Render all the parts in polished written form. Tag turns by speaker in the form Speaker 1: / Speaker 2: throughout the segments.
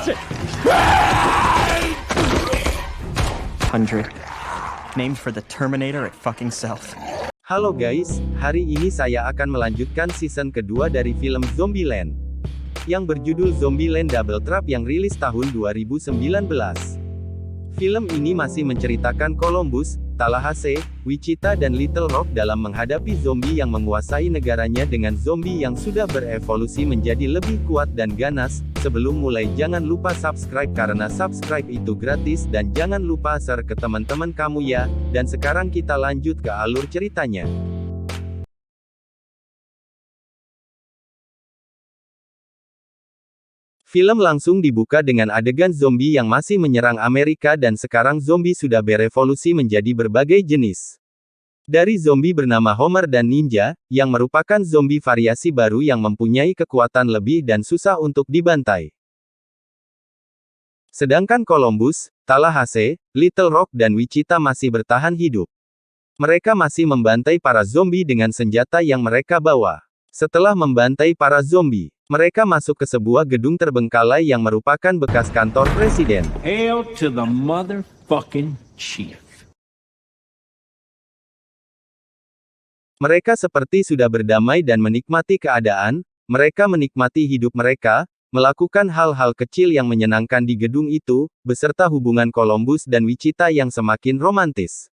Speaker 1: 100. Named for the Terminator at fucking Self.
Speaker 2: Halo guys, hari ini saya akan melanjutkan season kedua dari film Zombieland yang berjudul Zombieland Double Trap yang rilis tahun 2019. Film ini masih menceritakan Columbus, Tallahassee, Wichita dan Little Rock dalam menghadapi zombie yang menguasai negaranya dengan zombie yang sudah berevolusi menjadi lebih kuat dan ganas. Sebelum mulai jangan lupa subscribe karena subscribe itu gratis dan jangan lupa share ke teman-teman kamu ya. Dan sekarang kita lanjut ke alur ceritanya. Film langsung dibuka dengan adegan zombie yang masih menyerang Amerika dan sekarang zombie sudah berevolusi menjadi berbagai jenis. Dari zombie bernama Homer dan Ninja, yang merupakan zombie variasi baru yang mempunyai kekuatan lebih dan susah untuk dibantai. Sedangkan Columbus, Tallahassee, Little Rock dan Wichita masih bertahan hidup. Mereka masih membantai para zombie dengan senjata yang mereka bawa. Setelah membantai para zombie, mereka masuk ke sebuah gedung terbengkalai yang merupakan bekas kantor presiden.
Speaker 3: Hail to the motherfucking chief.
Speaker 2: Mereka seperti sudah berdamai dan menikmati keadaan, mereka menikmati hidup mereka, melakukan hal-hal kecil yang menyenangkan di gedung itu, beserta hubungan Columbus dan Wichita yang semakin romantis.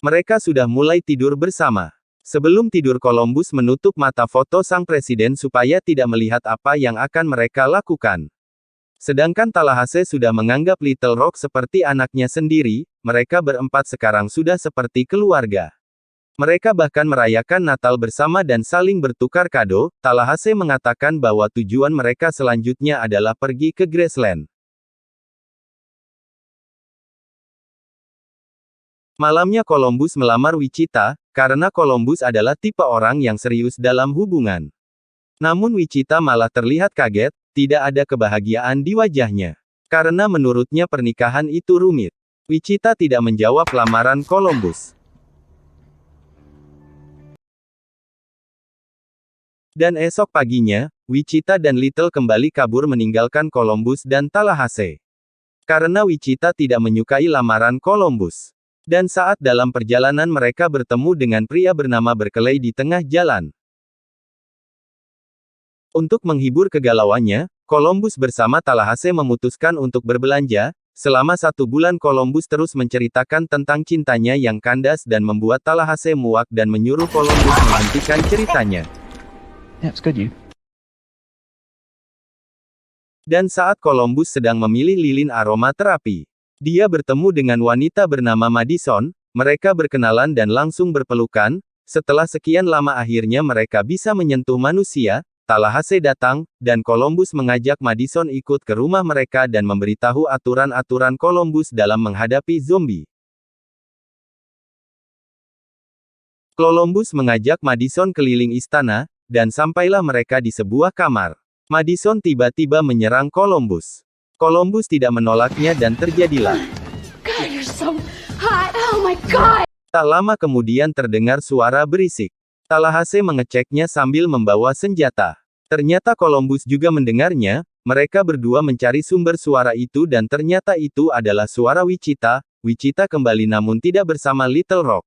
Speaker 2: Mereka sudah mulai tidur bersama. Sebelum tidur Columbus menutup mata foto sang presiden supaya tidak melihat apa yang akan mereka lakukan. Sedangkan Tallahassee sudah menganggap Little Rock seperti anaknya sendiri, mereka berempat sekarang sudah seperti keluarga. Mereka bahkan merayakan Natal bersama dan saling bertukar kado. Tallahassee mengatakan bahwa tujuan mereka selanjutnya adalah pergi ke Graceland. Malamnya Columbus melamar Wichita, karena Columbus adalah tipe orang yang serius dalam hubungan. Namun Wichita malah terlihat kaget, tidak ada kebahagiaan di wajahnya. Karena menurutnya pernikahan itu rumit. Wichita tidak menjawab lamaran Columbus. Dan esok paginya, Wichita dan Little kembali kabur meninggalkan Columbus dan Tallahassee. Karena Wichita tidak menyukai lamaran Columbus. Dan saat dalam perjalanan mereka bertemu dengan pria bernama Berkeley di tengah jalan. Untuk menghibur kegalauannya, Columbus bersama Tallahassee memutuskan untuk berbelanja. Selama 1 bulan Columbus terus menceritakan tentang cintanya yang kandas dan membuat Tallahassee muak dan menyuruh Columbus menghentikan ceritanya.
Speaker 1: That's good, you.
Speaker 2: Dan saat Columbus sedang memilih lilin aroma terapi, dia bertemu dengan wanita bernama Madison, mereka berkenalan dan langsung berpelukan. Setelah sekian lama akhirnya mereka bisa menyentuh manusia. Tallahassee datang, dan Columbus mengajak Madison ikut ke rumah mereka dan memberitahu aturan-aturan Columbus dalam menghadapi zombie. Columbus mengajak Madison keliling istana, dan sampailah mereka di sebuah kamar. Madison tiba-tiba menyerang Columbus. Columbus tidak menolaknya dan terjadilah.
Speaker 4: God, you're so hot. Oh my God.
Speaker 2: Tak lama kemudian terdengar suara berisik. Tallahassee mengeceknya sambil membawa senjata. Ternyata Columbus juga mendengarnya. Mereka berdua mencari sumber suara itu dan ternyata itu adalah suara Wichita. Wichita kembali namun tidak bersama Little Rock.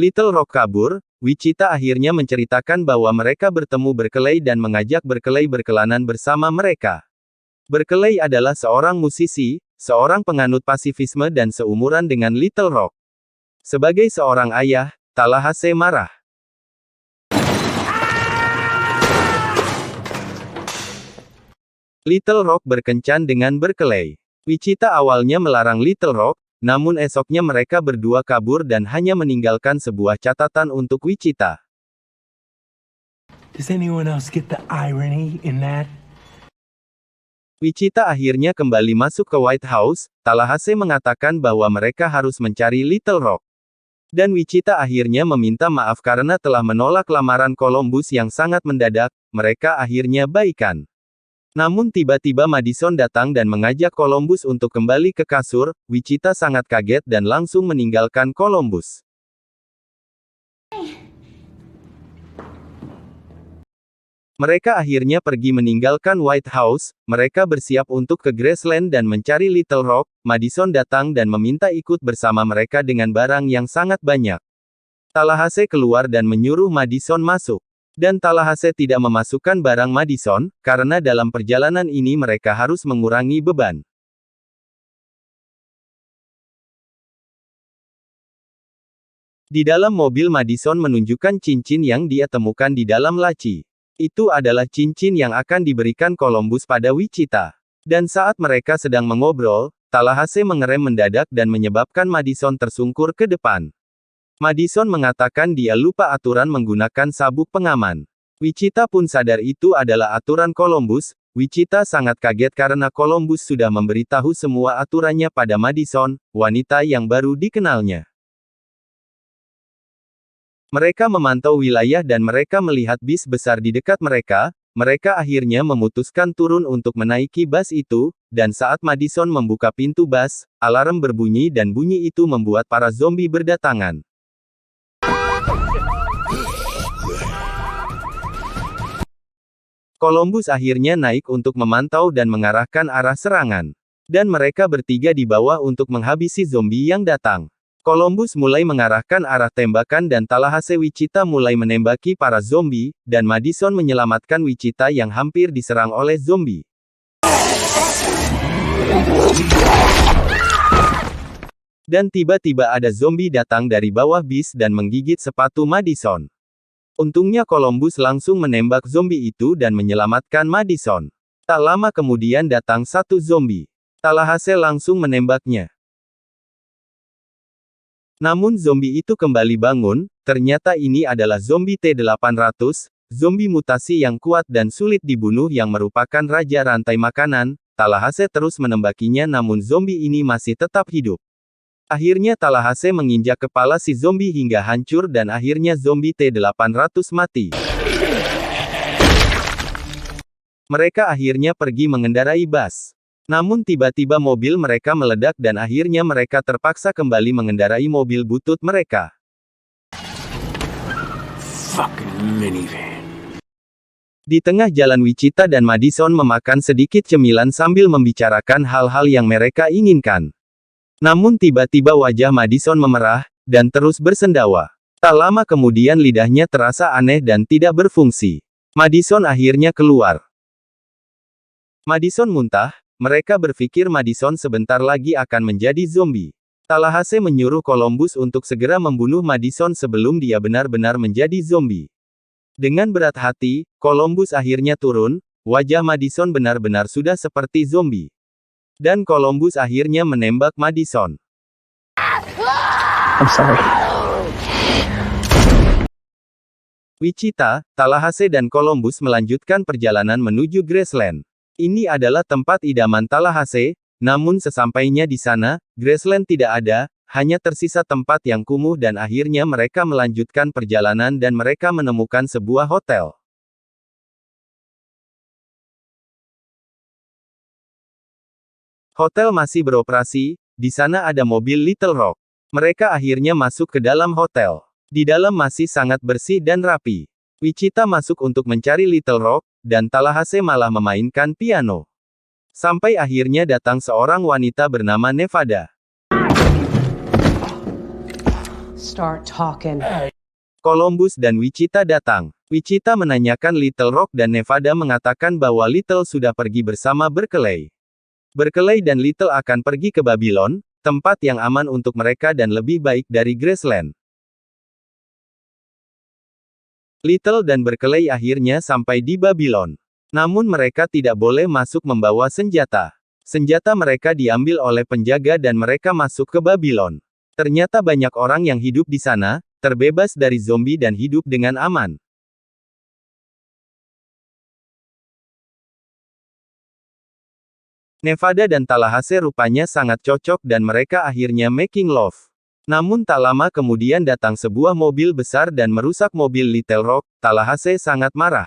Speaker 2: Little Rock kabur. Wichita akhirnya menceritakan bahwa mereka bertemu Berkeley dan mengajak Berkeley berkelanan bersama mereka. Berkeley adalah seorang musisi, seorang penganut pasifisme dan seumuran dengan Little Rock. Sebagai seorang ayah, Tallahassee marah. Little Rock berkencan dengan Berkeley. Wichita awalnya melarang Little Rock, namun esoknya mereka berdua kabur dan hanya meninggalkan sebuah catatan untuk Wichita.
Speaker 3: Does anyone else get the irony in that?
Speaker 2: Wichita akhirnya kembali masuk ke White House. Tallahassee mengatakan bahwa mereka harus mencari Little Rock. Dan Wichita akhirnya meminta maaf karena telah menolak lamaran Columbus yang sangat mendadak. Mereka akhirnya baikan. Namun tiba-tiba Madison datang dan mengajak Columbus untuk kembali ke kasur. Wichita sangat kaget dan langsung meninggalkan Columbus. Mereka akhirnya pergi meninggalkan White House, mereka bersiap untuk ke Graceland dan mencari Little Rock. Madison datang dan meminta ikut bersama mereka dengan barang yang sangat banyak. Tallahassee keluar dan menyuruh Madison masuk. Dan Tallahassee tidak memasukkan barang Madison, karena dalam perjalanan ini mereka harus mengurangi beban. Di dalam mobil Madison menunjukkan cincin yang dia temukan di dalam laci. Itu adalah cincin yang akan diberikan Columbus pada Wichita. Dan saat mereka sedang mengobrol, Tallahassee mengerem mendadak dan menyebabkan Madison tersungkur ke depan. Madison mengatakan dia lupa aturan menggunakan sabuk pengaman. Wichita pun sadar itu adalah aturan Columbus. Wichita sangat kaget karena Columbus sudah memberitahu semua aturannya pada Madison, wanita yang baru dikenalnya. Mereka memantau wilayah dan mereka melihat bis besar di dekat mereka. Mereka akhirnya memutuskan turun untuk menaiki bus itu, dan saat Madison membuka pintu bus, alarm berbunyi dan bunyi itu membuat para zombie berdatangan. Columbus akhirnya naik untuk memantau dan mengarahkan arah serangan. Dan mereka bertiga di bawah untuk menghabisi zombie yang datang. Columbus mulai mengarahkan arah tembakan dan Tallahassee Wichita mulai menembaki para zombie, dan Madison menyelamatkan Wichita yang hampir diserang oleh zombie. Dan tiba-tiba ada zombie datang dari bawah bis dan menggigit sepatu Madison. Untungnya Columbus langsung menembak zombie itu dan menyelamatkan Madison. Tak lama kemudian datang satu zombie. Tallahassee langsung menembaknya. Namun zombie itu kembali bangun, ternyata ini adalah zombie T-800, zombie mutasi yang kuat dan sulit dibunuh yang merupakan raja rantai makanan. Tallahassee terus menembakinya namun zombie ini masih tetap hidup. Akhirnya Tallahassee menginjak kepala si zombie hingga hancur dan akhirnya zombie T-800 mati. Mereka akhirnya pergi mengendarai bus. Namun tiba-tiba mobil mereka meledak dan akhirnya mereka terpaksa kembali mengendarai mobil butut mereka.
Speaker 3: Fucking minivan.
Speaker 2: Di tengah jalan Wichita dan Madison memakan sedikit cemilan sambil membicarakan hal-hal yang mereka inginkan. Namun tiba-tiba wajah Madison memerah, dan terus bersendawa. Tak lama kemudian lidahnya terasa aneh dan tidak berfungsi. Madison akhirnya keluar. Madison muntah. Mereka berpikir Madison sebentar lagi akan menjadi zombie. Tallahassee menyuruh Columbus untuk segera membunuh Madison sebelum dia benar-benar menjadi zombie. Dengan berat hati, Columbus akhirnya turun, wajah Madison benar-benar sudah seperti zombie. Dan Columbus akhirnya menembak Madison.
Speaker 1: I'm sorry.
Speaker 2: Wichita, Tallahassee dan Columbus melanjutkan perjalanan menuju Graceland. Ini adalah tempat idaman Tallahassee, namun sesampainya di sana, Graceland tidak ada, hanya tersisa tempat yang kumuh dan akhirnya mereka melanjutkan perjalanan dan mereka menemukan sebuah hotel. Hotel masih beroperasi, di sana ada mobil Little Rock. Mereka akhirnya masuk ke dalam hotel. Di dalam masih sangat bersih dan rapi. Wichita masuk untuk mencari Little Rock, dan Tallahassee malah memainkan piano. Sampai akhirnya datang seorang wanita bernama Nevada.
Speaker 5: Start talking.
Speaker 2: Columbus dan Wichita datang. Wichita menanyakan Little Rock dan Nevada mengatakan bahwa Little sudah pergi bersama Berkeley. Berkeley dan Little akan pergi ke Babylon, tempat yang aman untuk mereka dan lebih baik dari Graceland. Little dan Berkeley akhirnya sampai di Babylon. Namun mereka tidak boleh masuk membawa senjata. Senjata mereka diambil oleh penjaga dan mereka masuk ke Babylon. Ternyata banyak orang yang hidup di sana, terbebas dari zombie dan hidup dengan aman. Nevada dan Tallahassee rupanya sangat cocok dan mereka akhirnya making love. Namun tak lama kemudian datang sebuah mobil besar dan merusak mobil Little Rock. Tallahassee sangat marah.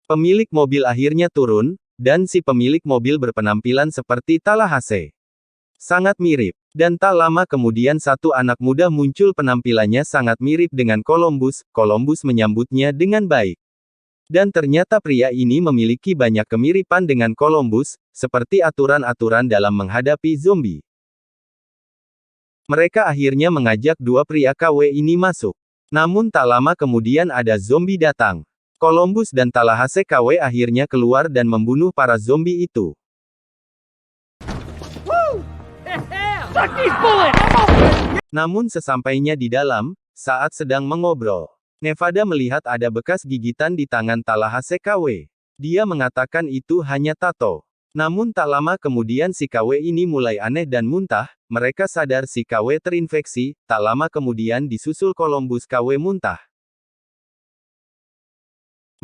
Speaker 2: Pemilik mobil akhirnya turun, dan si pemilik mobil berpenampilan seperti Tallahassee. Sangat mirip. Dan tak lama kemudian satu anak muda muncul, penampilannya sangat mirip dengan Columbus. Columbus menyambutnya dengan baik. Dan ternyata pria ini memiliki banyak kemiripan dengan Columbus, seperti aturan-aturan dalam menghadapi zombie. Mereka akhirnya mengajak dua pria KW ini masuk. Namun tak lama kemudian ada zombie datang. Columbus dan Tallahassee KW akhirnya keluar dan membunuh para zombie itu. Namun sesampainya di dalam, saat sedang mengobrol, Nevada melihat ada bekas gigitan di tangan Tallahassee KW. Dia mengatakan itu hanya tato. Namun tak lama kemudian si KW ini mulai aneh dan muntah. Mereka sadar si KW terinfeksi. Tak lama kemudian disusul Columbus KW muntah.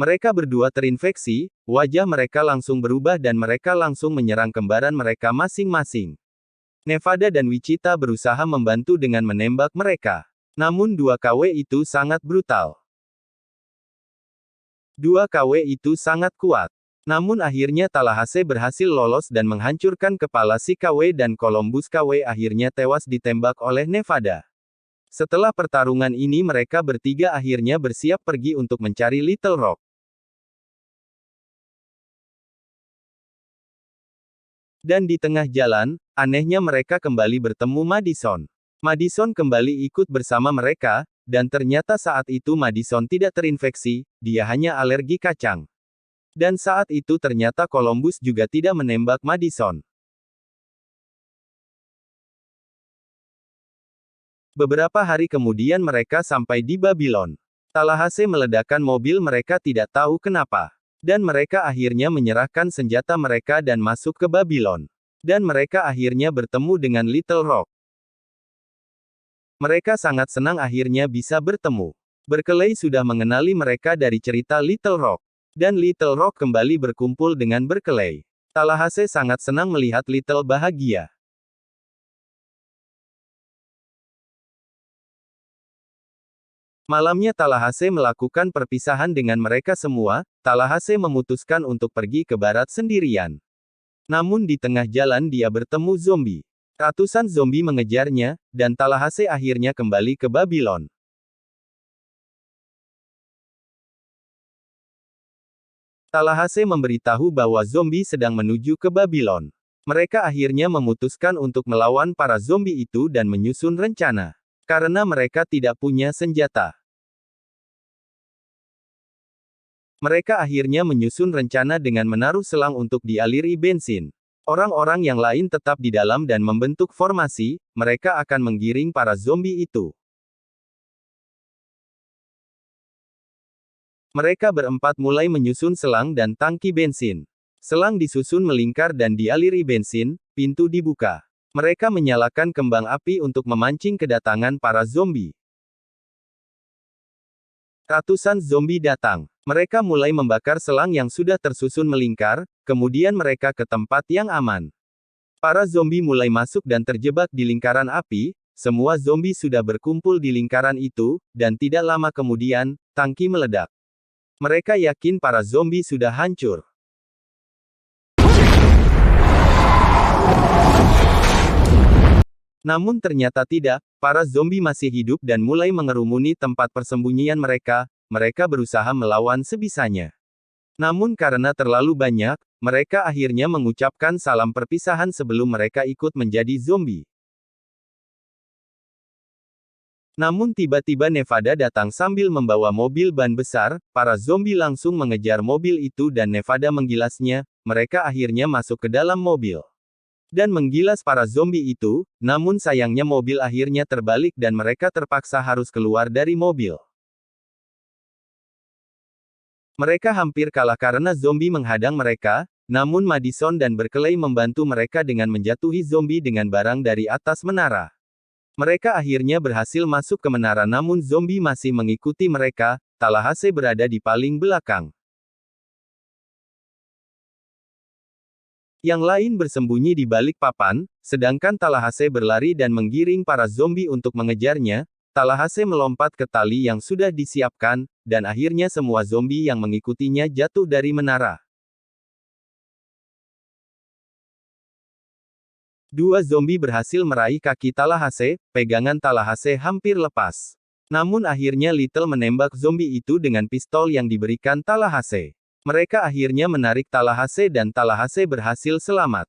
Speaker 2: Mereka berdua terinfeksi, wajah mereka langsung berubah dan mereka langsung menyerang kembaran mereka masing-masing. Nevada dan Wichita berusaha membantu dengan menembak mereka. Namun dua KW itu sangat brutal. Dua KW itu sangat kuat. Namun akhirnya Tallahassee berhasil lolos dan menghancurkan kepala si KW dan Columbus KW akhirnya tewas ditembak oleh Nevada. Setelah pertarungan ini mereka bertiga akhirnya bersiap pergi untuk mencari Little Rock. Dan di tengah jalan, anehnya mereka kembali bertemu Madison. Madison kembali ikut bersama mereka, dan ternyata saat itu Madison tidak terinfeksi, dia hanya alergi kacang. Dan saat itu ternyata Columbus juga tidak menembak Madison. Beberapa hari kemudian mereka sampai di Babylon. Tallahassee meledakkan mobil mereka tidak tahu kenapa. Dan mereka akhirnya menyerahkan senjata mereka dan masuk ke Babylon. Dan mereka akhirnya bertemu dengan Little Rock. Mereka sangat senang akhirnya bisa bertemu. Berkeley sudah mengenali mereka dari cerita Little Rock. Dan Little Rock kembali berkumpul dengan Berkeley. Tallahassee sangat senang melihat Little bahagia. Malamnya Tallahassee melakukan perpisahan dengan mereka semua. Tallahassee memutuskan untuk pergi ke barat sendirian. Namun di tengah jalan dia bertemu zombie. Ratusan zombie mengejarnya, dan Tallahassee akhirnya kembali ke Babylon. Tallahassee memberitahu bahwa zombie sedang menuju ke Babylon. Mereka akhirnya memutuskan untuk melawan para zombie itu dan menyusun rencana. Karena mereka tidak punya senjata. Mereka akhirnya menyusun rencana dengan menaruh selang untuk dialiri bensin. Orang-orang yang lain tetap di dalam dan membentuk formasi, mereka akan menggiring para zombie itu. Mereka berempat mulai menyusun selang dan tangki bensin. Selang disusun melingkar dan dialiri bensin, pintu dibuka. Mereka menyalakan kembang api untuk memancing kedatangan para zombie. Ratusan zombie datang. Mereka mulai membakar selang yang sudah tersusun melingkar, kemudian mereka ke tempat yang aman. Para zombie mulai masuk dan terjebak di lingkaran api. Semua zombie sudah berkumpul di lingkaran itu, dan tidak lama kemudian, tangki meledak. Mereka yakin para zombie sudah hancur. Namun ternyata tidak, para zombie masih hidup dan mulai mengerumuni tempat persembunyian mereka. Mereka berusaha melawan sebisanya. Namun karena terlalu banyak, mereka akhirnya mengucapkan salam perpisahan sebelum mereka ikut menjadi zombie. Namun tiba-tiba Nevada datang sambil membawa mobil ban besar. Para zombie langsung mengejar mobil itu dan Nevada menggilasnya. Mereka akhirnya masuk ke dalam mobil dan menggilas para zombie itu. Namun sayangnya mobil akhirnya terbalik dan mereka terpaksa harus keluar dari mobil. Mereka hampir kalah karena zombie menghadang mereka. Namun Madison dan Berkeley membantu mereka dengan menjatuhi zombie dengan barang dari atas menara. Mereka akhirnya berhasil masuk ke menara namun zombie masih mengikuti mereka. Tallahassee berada di paling belakang. Yang lain bersembunyi di balik papan, sedangkan Tallahassee berlari dan menggiring para zombie untuk mengejarnya. Tallahassee melompat ke tali yang sudah disiapkan, dan akhirnya semua zombie yang mengikutinya jatuh dari menara. Dua zombie berhasil meraih kaki Tallahassee, pegangan Tallahassee hampir lepas. Namun akhirnya Little menembak zombie itu dengan pistol yang diberikan Tallahassee. Mereka akhirnya menarik Tallahassee dan Tallahassee berhasil selamat.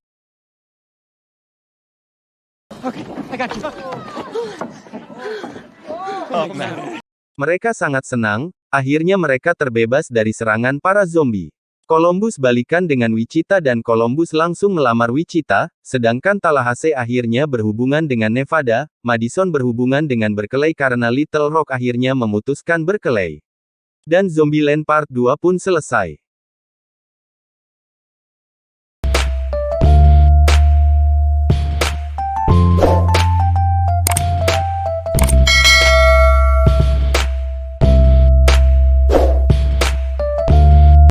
Speaker 2: Mereka sangat senang, akhirnya mereka terbebas dari serangan para zombie. Columbus balikan dengan Wichita dan Columbus langsung melamar Wichita, sedangkan Tallahassee akhirnya berhubungan dengan Nevada, Madison berhubungan dengan Berkeley karena Little Rock akhirnya memutuskan berkelahi. Dan Zombieland Part 2 pun selesai.